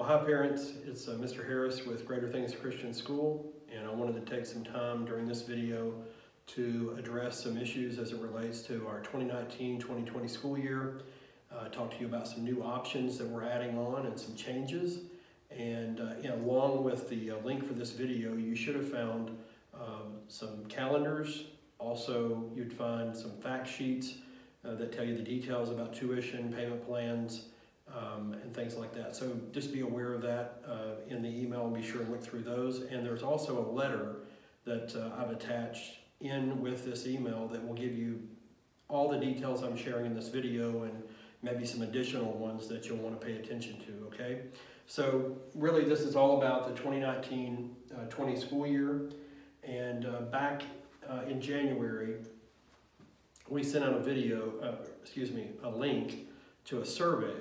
Hi parents, it's Mr. Harris with Greater Things Christian School, and I wanted to take some time during this video to address some issues as it relates to our 2019-2020 school year. Talk to you about some new options that we're adding on and some changes. And along with the link for this video, you should have found some calendars. Also, you'd find some fact sheets that tell you the details about tuition, payment plans, and things like that. So just be aware of that in the email and be sure to look through those. And there's also a letter that I've attached in with this email that will give you all the details I'm sharing in this video and maybe some additional ones that you'll want to pay attention to, okay? So really this is all about the 2019-20 school year. And back in January, we sent out a link to a survey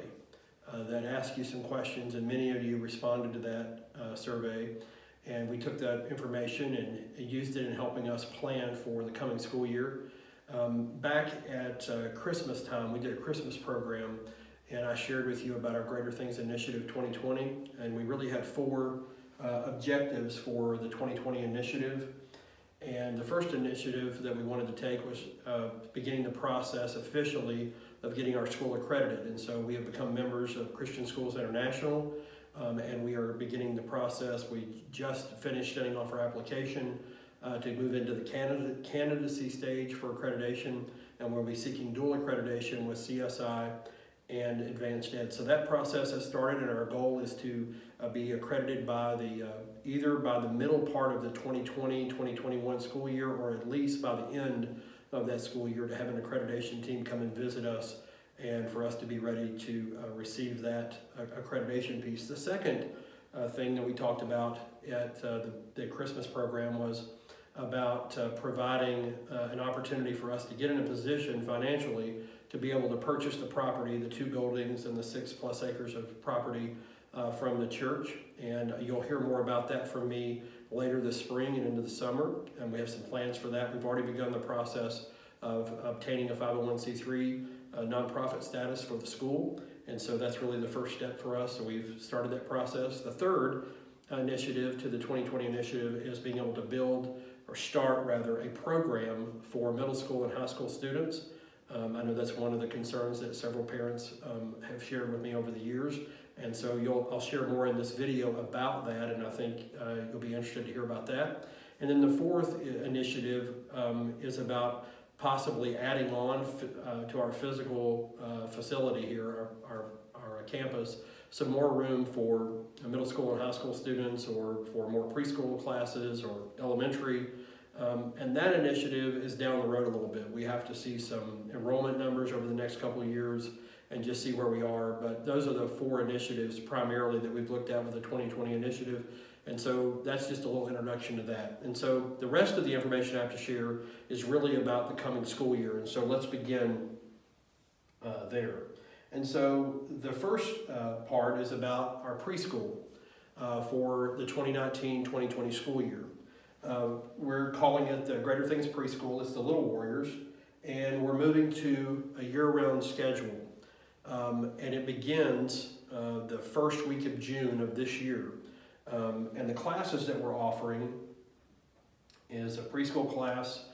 that asked you some questions, and many of you responded to that survey. And we took that information and used it in helping us plan for the coming school year. Back at Christmas time, we did a Christmas program, and I shared with you about our Greater Things Initiative 2020, and we really had four objectives for the 2020 initiative. And the first initiative that we wanted to take was beginning the process officially of getting our school accredited. And so we have become members of Christian Schools International, and we are beginning the process. We just finished setting off our application to move into the candidacy stage for accreditation, and we'll be seeking dual accreditation with CSI and Advanced Ed. So that process has started, and our goal is to be accredited by either by the middle part of the 2020-2021 school year, or at least by the end of that school year, to have an accreditation team come and visit us and for us to be ready to receive that accreditation piece. The second thing that we talked about at the Christmas program was about providing an opportunity for us to get in a position financially to be able to purchase the property, the 2 buildings and the 6+ acres of property from the church. And you'll hear more about that from me later this spring and into the summer. And we have some plans for that. We've already begun the process of obtaining a 501c3 nonprofit status for the school. And so that's really the first step for us. So we've started that process. The third initiative to the 2020 initiative is being able to start a program for middle school and high school students. I know that's one of the concerns that several parents have shared with me over the years. And so I'll share more in this video about that, and I think you'll be interested to hear about that. And then the fourth initiative is about possibly adding on to our physical facility here, our campus, some more room for middle school and high school students, or for more preschool classes or elementary. And that initiative is down the road a little bit. We have to see some enrollment numbers over the next couple of years and just see where we are. But those are the 4 initiatives primarily that we've looked at with the 2020 initiative. And so that's just a little introduction to that. And so the rest of the information I have to share is really about the coming school year. And so let's begin there. And so the first part is about our preschool for the 2019-2020 school year. We're calling it the Greater Things Preschool. It's the Little Warriors, and we're moving to a year-round schedule. And it begins the first week of June of this year. And the classes that we're offering is a preschool class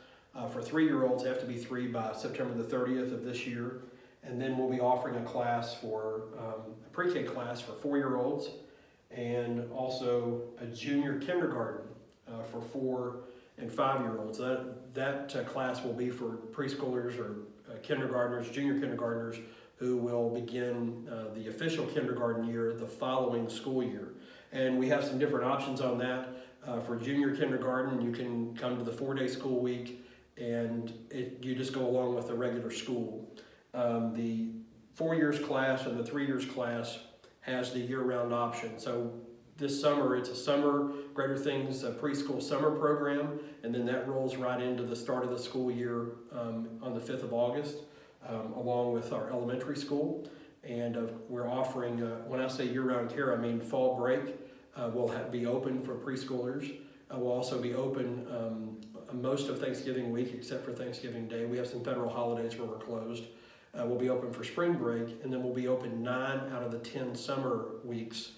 for 3-year-olds. They have to be 3 by September the 30th of this year. And then we'll be offering a class for a pre-K class for 4-year-olds, and also a junior kindergarten for 4 and 5-year-olds. That class will be for preschoolers or kindergartners, junior kindergartners, who will begin the official kindergarten year the following school year. And we have some different options on that. For junior kindergarten, you can come to the 4-day school week, and you just go along with the regular school. The 4 years class and the 3 years class has the year-round option. So this summer, it's a summer Greater Things preschool summer program, and then that rolls right into the start of the school year on the 5th of August, along with our elementary school. And we're offering, when I say year-round care, I mean fall break will be open for preschoolers. We'll also be open most of Thanksgiving week, except for Thanksgiving Day. We have some federal holidays where we're closed. We'll be open for spring break, and then we'll be open 9 out of the 10 summer weeks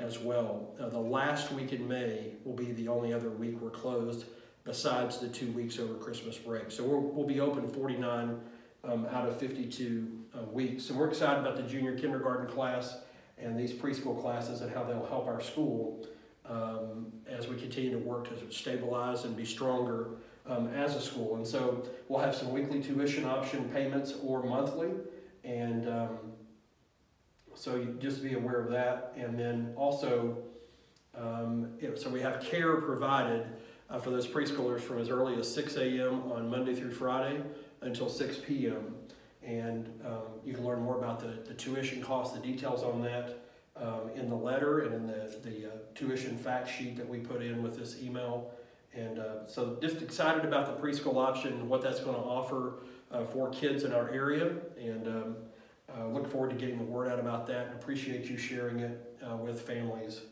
as well. The last week in May will be the only other week we're closed besides the 2 weeks over Christmas break. So we'll be open 49 out of 52 weeks. And we're excited about the junior kindergarten class and these preschool classes and how they'll help our school as we continue to work to stabilize and be stronger as a school. And so we'll have some weekly tuition option payments or monthly, and so you just be aware of that. And then also, so we have care provided for those preschoolers from as early as 6 a.m. on Monday through Friday until 6 p.m. And you can learn more about the tuition costs, the details on that in the letter and in the tuition fact sheet that we put in with this email. And so just excited about the preschool option, what that's going to offer for kids in our area, and look forward to getting the word out about that, and appreciate you sharing it with families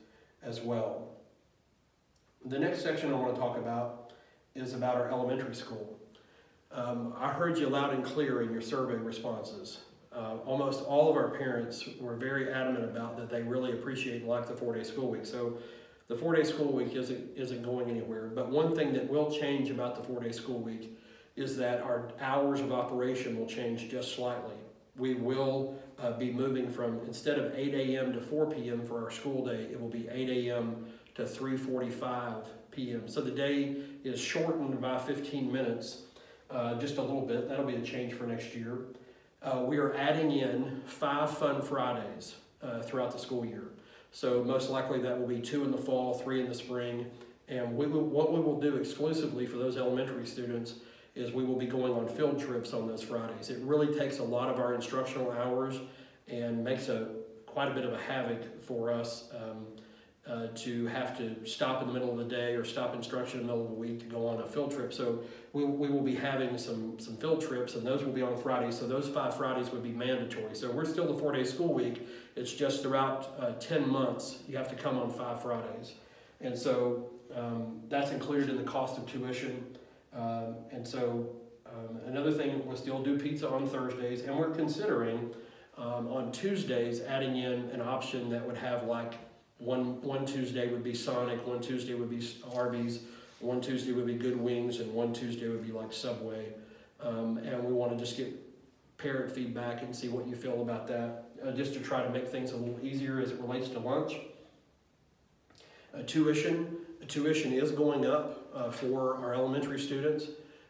as well. The next section I want to talk about is about our elementary school. I heard you loud and clear in your survey responses. Almost all of our parents were very adamant about that they really appreciate and like the 4-day school week. So the 4-day school week isn't going anywhere. But one thing that will change about the 4-day school week is that our hours of operation will change just slightly. We will be moving from, instead of 8 a.m. to 4 p.m. for our school day, it will be 8 a.m. to 3:45 p.m. So the day is shortened by 15 minutes, just a little bit. That'll be a change for next year. We are adding in 5 fun Fridays throughout the school year. So most likely that will be 2 in the fall, 3 in the spring. And what we will do exclusively for those elementary students is we will be going on field trips on those Fridays. It really takes a lot of our instructional hours and makes quite a bit of a havoc for us to have to stop in the middle of the day or stop instruction in the middle of the week to go on a field trip. So we will be having some field trips, and those will be on Fridays. So those 5 Fridays would be mandatory. So we're still the 4-day school week. It's just throughout 10 months, you have to come on 5 Fridays. And so that's included in the cost of tuition. And so another thing, we'll still do pizza on Thursdays, and we're considering on Tuesdays adding in an option that would have like one Tuesday would be Sonic, one Tuesday would be Arby's, one Tuesday would be Good Wings, and one Tuesday would be like Subway. And we want to just get parent feedback and see what you feel about that, just to try to make things a little easier as it relates to lunch. Tuition is going up for our elementary students.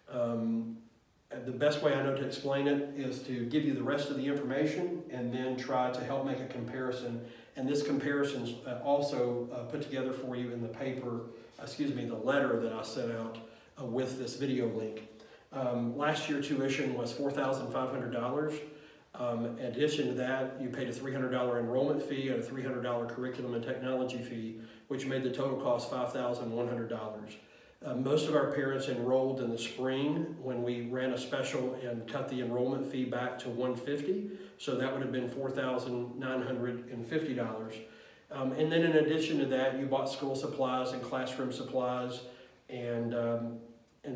The best way I know to explain it is to give you the rest of the information and then try to help make a comparison. And this comparison is also put together for you in the the letter that I sent out with this video link. Last year tuition was $4,500. In addition to that, you paid a $300 enrollment fee and a $300 curriculum and technology fee, which made the total cost $5,100. Most of our parents enrolled in the spring when we ran a special and cut the enrollment fee back to $150, so that would have been $4,950. And then in addition to that, you bought school supplies and classroom supplies and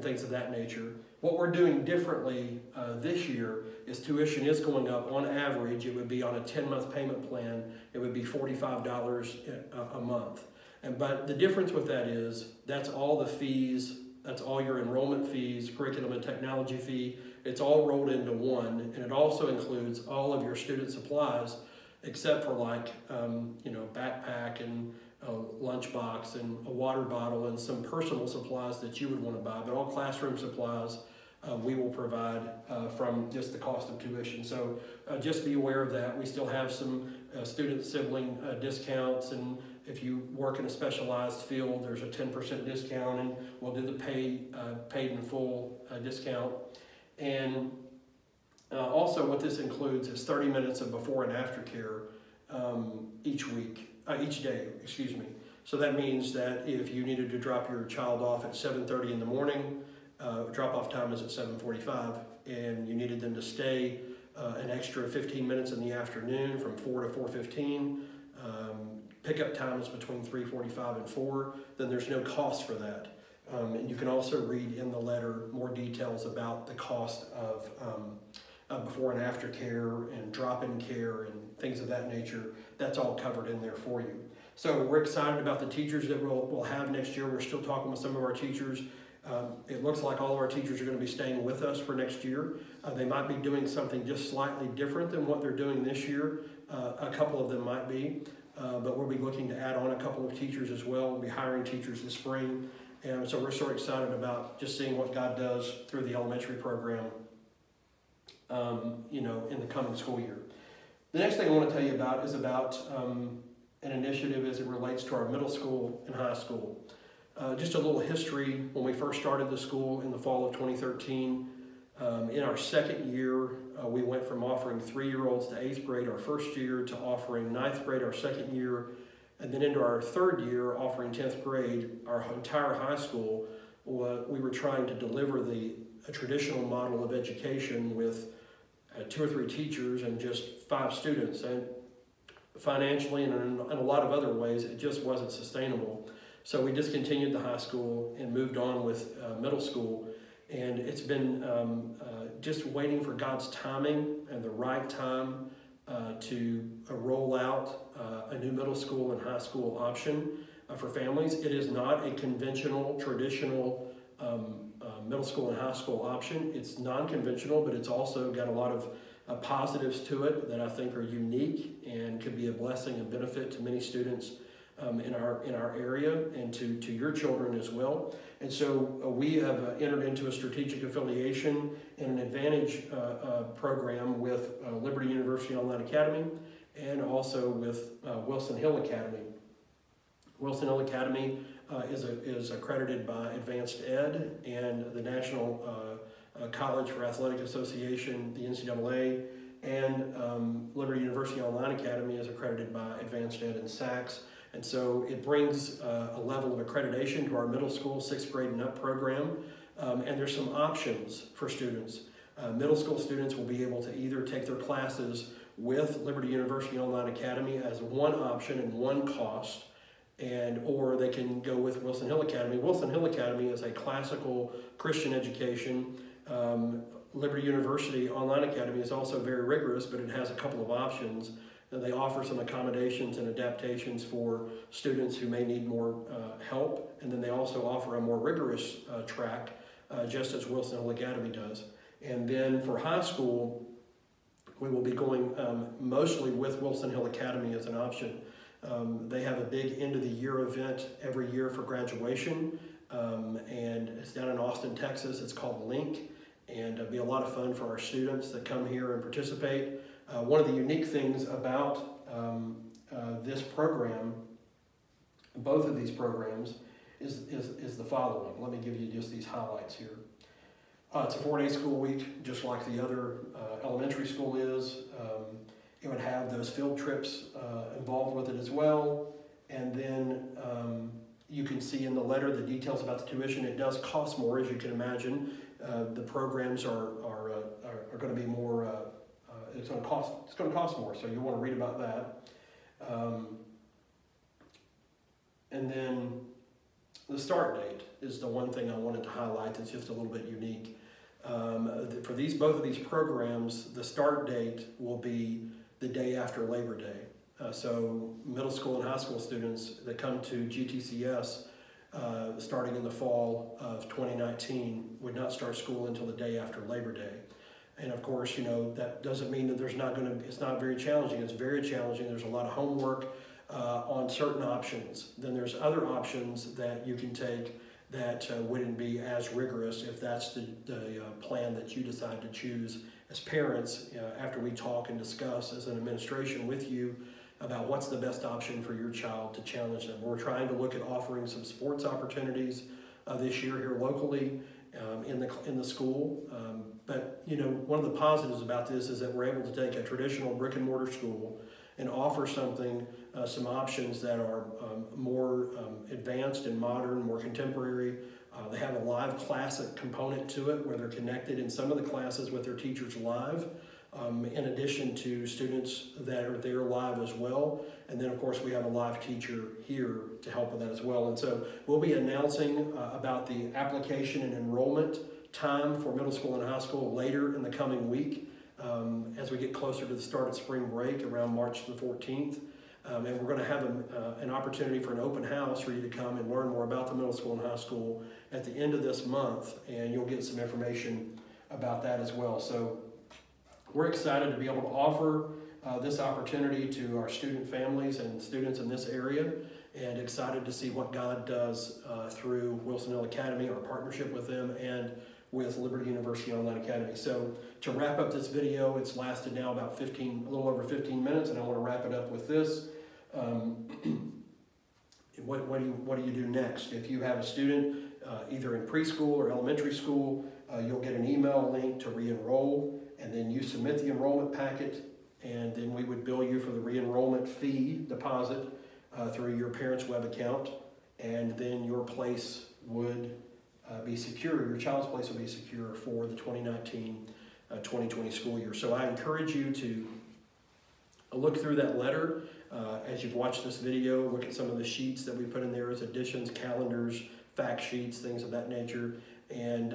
things of that nature. What we're doing differently this year is tuition is going up. On average, it would be on a 10-month payment plan, it would be $45 a month. But the difference with that is that's all the fees, that's all your enrollment fees, curriculum and technology fee, it's all rolled into one, and it also includes all of your student supplies except for like, backpack and a lunchbox and a water bottle and some personal supplies that you would want to buy, but all classroom supplies we will provide from just the cost of tuition. So just be aware of that. We still have some student sibling discounts, and if you work in a specialized field, there's a 10% discount, and we'll do the paid in full discount. And also what this includes is 30 minutes of before and after care each day. So that means that if you needed to drop your child off at 7:30 in the morning, drop-off time is at 7:45, and you needed them to stay an extra 15 minutes in the afternoon from 4 to 4:15, pickup time is between 3:45 and 4, then there's no cost for that. And you can also read in the letter more details about the cost of before and after care and drop-in care and things of that nature. That's all covered in there for you. So we're excited about the teachers that we'll have next year. We're still talking with some of our teachers. It looks like all of our teachers are going to be staying with us for next year. They might be doing something just slightly different than what they're doing this year. A couple of them might be, but we'll be looking to add on a couple of teachers as well. We'll be hiring teachers this spring. And so we're so excited about just seeing what God does through the elementary program, in the coming school year. The next thing I want to tell you about is about an initiative as it relates to our middle school and high school. Just a little history. When we first started the school in the fall of 2013, in our second year, we went from offering 3-year-olds to 8th grade our first year to offering 9th grade our second year, and then into our third year offering 10th grade, our entire high school. We were trying to deliver a traditional model of education with 2 or 3 teachers and just 5 students. And financially and in a lot of other ways, it just wasn't sustainable. So we discontinued the high school and moved on with middle school. And it's been just waiting for God's timing and the right time to roll out a new middle school and high school option for families. It is not a conventional, traditional middle school and high school option. It's non-conventional, but it's also got a lot of positives to it that I think are unique and could be a blessing and benefit to many students in our area and to your children as well. And so we have entered into a strategic affiliation and an advantage program with Liberty University Online Academy and also with Wilson Hill Academy. Wilson Hill Academy is accredited by Advanced Ed and the National College for Athletic Association, the NCAA, and Liberty University Online Academy is accredited by Advanced Ed and SACS. And so it brings a level of accreditation to our middle school, 6th grade and up program. And there's some options for students. Middle school students will be able to either take their classes with Liberty University Online Academy as one option and one cost, or they can go with Wilson Hill Academy. Wilson Hill Academy is a classical Christian education. Liberty University Online Academy is also very rigorous, but it has a couple of options. They offer some accommodations and adaptations for students who may need more help, and then they also offer a more rigorous track, just as Wilson Hill Academy does. And then for high school, we will be going mostly with Wilson Hill Academy as an option. They have a big end of the year event every year for graduation, and it's down in Austin, Texas. It's called Link, and it'll be a lot of fun for our students that come here and participate. One of the unique things about this program, both of these programs, is the following. Let me give you just these highlights here. It's a 4-day school week, just like the other elementary school is. It would have those field trips involved with it as well. And then you can see in the letter the details about the tuition. It does cost more, as you can imagine. The programs are going to be more. It's going to cost more, so you want to read about that. And then the start date is the one thing I wanted to highlight that's just a little bit unique. For both of these programs, the start date will be the day after Labor Day. So middle school and high school students that come to GTCS starting in the fall of 2019 would not start school until the day after Labor Day. And of course, that doesn't mean that it's not very challenging. It's very challenging. There's a lot of homework on certain options. Then there's other options that you can take that wouldn't be as rigorous if that's the plan that you decide to choose as parents after we talk and discuss as an administration with you about what's the best option for your child to challenge them. We're trying to look at offering some sports opportunities this year here locally in the school. But one of the positives about this is that we're able to take a traditional brick and mortar school and offer some options that are more advanced and modern, more contemporary. They have a live class component to it where they're connected in some of the classes with their teachers live, in addition to students that are there live as well. And then of course we have a live teacher here to help with that as well. And so we'll be announcing about the application and enrollment time for middle school and high school later in the coming week. as we get closer to the start of spring break around March the 14th. And we're going to have an opportunity for an open house for you to come and learn more about the middle school and high school at the end of this month, and you'll get some information about that as well. So we're excited to be able to offer this opportunity to our student families and students in this area, and excited to see what God does through Wilson Hill Academy, our partnership with them, and with Liberty University Online Academy. So to wrap up this video, it's lasted now about a little over 15 minutes, and I want to wrap it up with this. What do you do next? If you have a student either in preschool or elementary school, you'll get an email link to re-enroll, and then you submit the enrollment packet, and then we would bill you for the re-enrollment fee deposit through your parent's web account, and then your place would be secure, your child's place will be secure for the 2019-2020 school year. So I encourage you to look through that letter as you've watched this video. Look at some of the sheets that we put in there as additions, calendars, fact sheets, things of that nature, and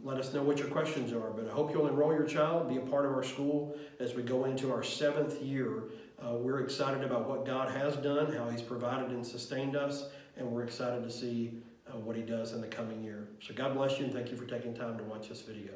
let us know what your questions are. But I hope you'll enroll your child, be a part of our school as we go into our 7th year. We're excited about what God has done, how He's provided and sustained us, and we're excited to see what He does in the coming year. So God bless you, and thank you for taking time to watch this video.